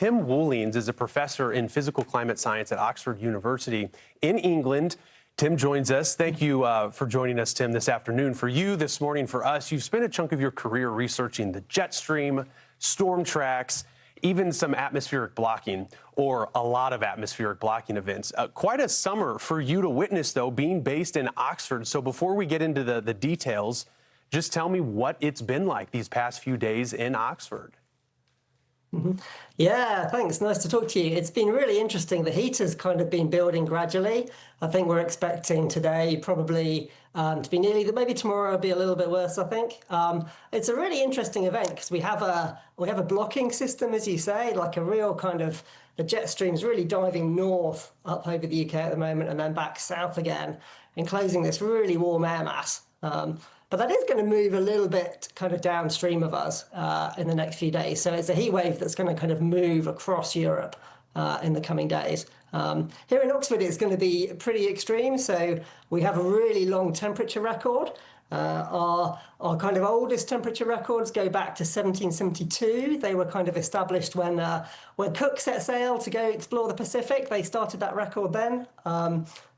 Tim Woollings is a professor in physical climate science at Oxford University in England. Tim joins us. Thank you for joining us, Tim, this afternoon. For you, this morning, for us, you've spent a chunk of your career researching the jet stream, storm tracks, even some atmospheric blocking, or a lot of atmospheric blocking events. Quite a summer for you to witness, though, being based in Oxford. So before we get into the details, just tell me what it's been like these past few days in Oxford. Yeah, thanks. Nice to talk to you. It's been really interesting. The heat has kind of been building gradually. I think we're expecting today probably to be nearly, maybe tomorrow will be a little bit worse, I think. It's a really interesting event because we have a blocking system, as you say, like a real kind of, the jet stream's really diving north up over the UK at the moment and then back south again, enclosing this really warm air mass. But that is going to move a little bit kind of downstream of us in the next few days. So it's a heat wave that's going to kind of move across Europe in the coming days. Here in Oxford, it's going to be pretty extreme. So we have a really long temperature record. Our kind of oldest temperature records go back to 1772. They were kind of established when Cook set sail to go explore the Pacific. They started that record then.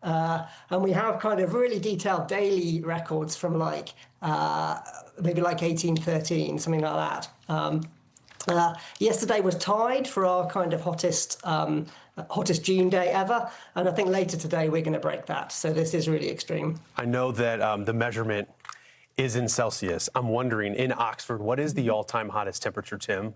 And we have kind of really detailed daily records from like maybe like 1813, something like that. Yesterday was tied for our kind of hottest June day ever, and I think later today we're going to break that. So this is really extreme. I know that the measurement is in Celsius. I'm wondering, in Oxford, what is the all-time hottest temperature, Tim?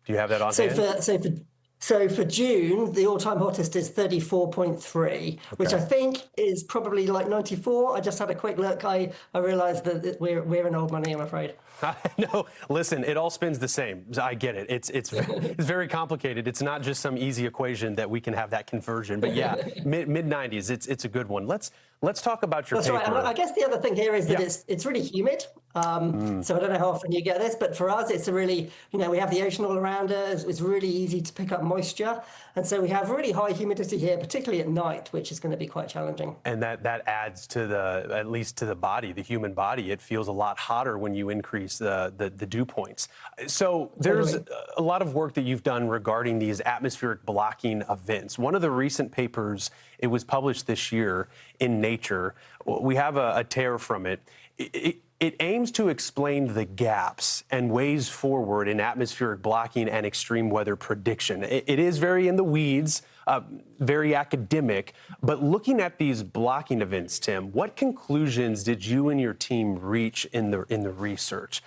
Do you have that on hand? So for June, the all-time hottest is 34.3, which I think is probably like 94. I just had a quick look. I realized that we're in old money, I'm afraid. No, listen, it all spins the same. I get it. It's very complicated. It's not just some easy equation that we can have that conversion. But yeah, mid 90s. It's a good one. Let's talk about your paper. That's right. I guess the other thing here is that it's really humid. So I don't know how often you get this, but for us, it's a really, we have the ocean all around us. It's really easy to pick up moisture. And so we have really high humidity here, particularly at night, which is going to be quite challenging. And that adds to at least to the body, the human body. It feels a lot hotter when you increase the dew points. So there's a lot of work that you've done regarding these atmospheric blocking events. One of the recent papers, it was published this year in Nature. We have a tear from it. It aims to explain the gaps and ways forward in atmospheric blocking and extreme weather prediction. It is very in the weeds, very academic, but looking at these blocking events, Tim, what conclusions did you and your team reach in the research?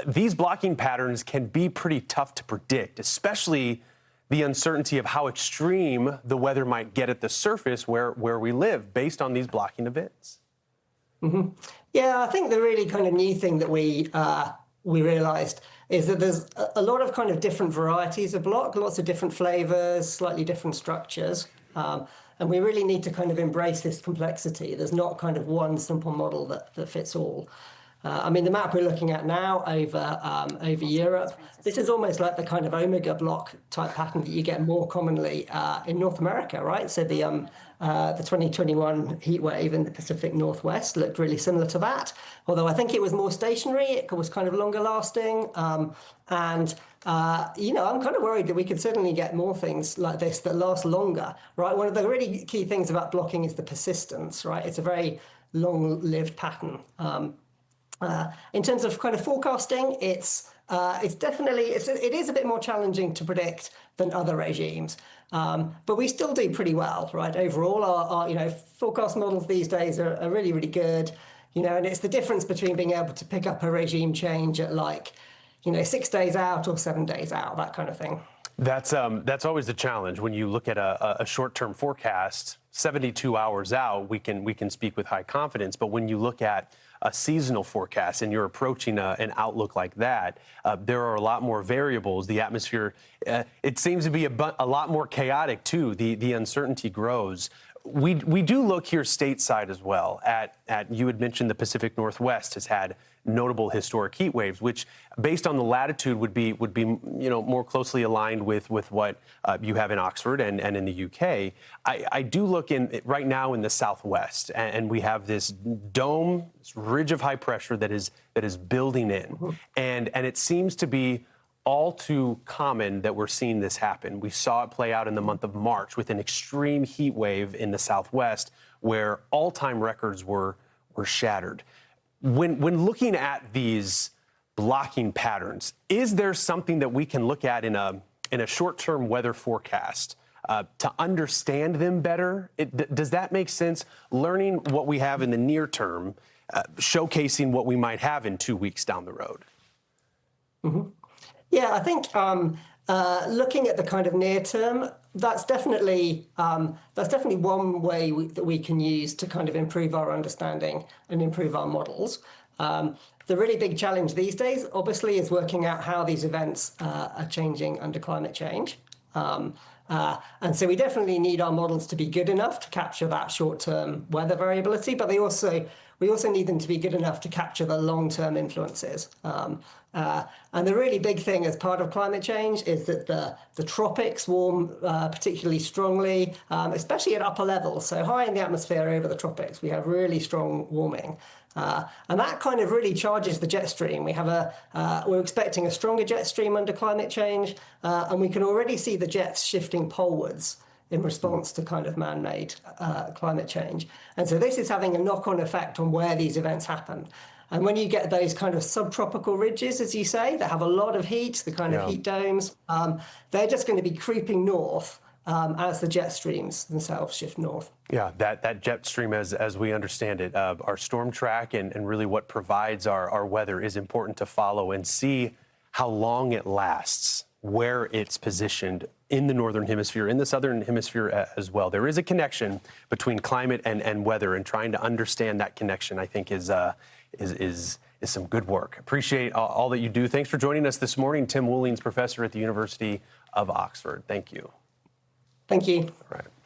These blocking patterns can be pretty tough to predict, especially the uncertainty of how extreme the weather might get at the surface where we live based on these blocking events. Yeah, I think the really kind of new thing that we realized is that there's a lot of kind of different varieties of block, lots of different flavors, slightly different structures. And we really need to kind of embrace this complexity. There's not kind of one simple model that fits all. I mean, the map we're looking at now over Europe, this is almost like the kind of omega block type pattern that you get more commonly in North America, right? So the 2021 heat wave in the Pacific Northwest looked really similar to that, although I think it was more stationary. It was kind of longer lasting. I'm kind of worried that we could certainly get more things like this that last longer, right? One of the really key things about blocking is the persistence, right? It's a very long-lived pattern. In terms of kind of forecasting, it is a bit more challenging to predict than other regimes, but we still do pretty well, right? Overall, our forecast models these days are really, really good, and it's the difference between being able to pick up a regime change at 6 days out or 7 days out, that kind of thing. That's always the challenge when you look at a short-term forecast. 72 hours out, we can speak with high confidence, but when you look at a seasonal forecast and you're approaching an outlook like that, there are a lot more variables. The atmosphere, it seems to be a lot more chaotic too. The uncertainty grows. We do look here stateside as well at you had mentioned the Pacific Northwest has had notable historic heat waves, which based on the latitude would be more closely aligned with what you have in Oxford and in the UK. I do look in right now in the Southwest, and we have this dome, this ridge of high pressure that is building in, and it seems to be all too common that we're seeing this happen. We saw it play out in the month of March with an extreme heat wave in the Southwest where all-time records were shattered. When looking at these blocking patterns, is there something that we can look at in a short-term weather forecast to understand them better? Does that make sense? Learning what we have in the near term, showcasing what we might have in 2 weeks down the road. Mm-hmm. Yeah, I think looking at the kind of near term, that's definitely one way that we can use to kind of improve our understanding and improve our models. The really big challenge these days, obviously, is working out how these events are changing under climate change. And so we definitely need our models to be good enough to capture that short-term weather variability, but we also need them to be good enough to capture the long-term influences. And the really big thing as part of climate change is that the tropics warm particularly strongly, especially at upper levels. So high in the atmosphere over the tropics, we have really strong warming. And that kind of really charges the jet stream. We're expecting a stronger jet stream under climate change, and we can already see the jets shifting polewards in response to kind of man-made climate change. And so this is having a knock-on effect on where these events happen. And when you get those kind of subtropical ridges, as you say, that have a lot of heat, the kind of heat domes, they're just going to be creeping north as the jet streams themselves shift north. Yeah, that jet stream, as we understand it, our storm track and really what provides our weather is important to follow and see how long it lasts, where it's positioned in the northern hemisphere, in the southern hemisphere as well. There is a connection between climate and weather, and trying to understand that connection, I think, is some good work. Appreciate all that you do. Thanks for joining us this morning, Tim Woollings, professor at the University of Oxford. Thank you. Thank you. All right.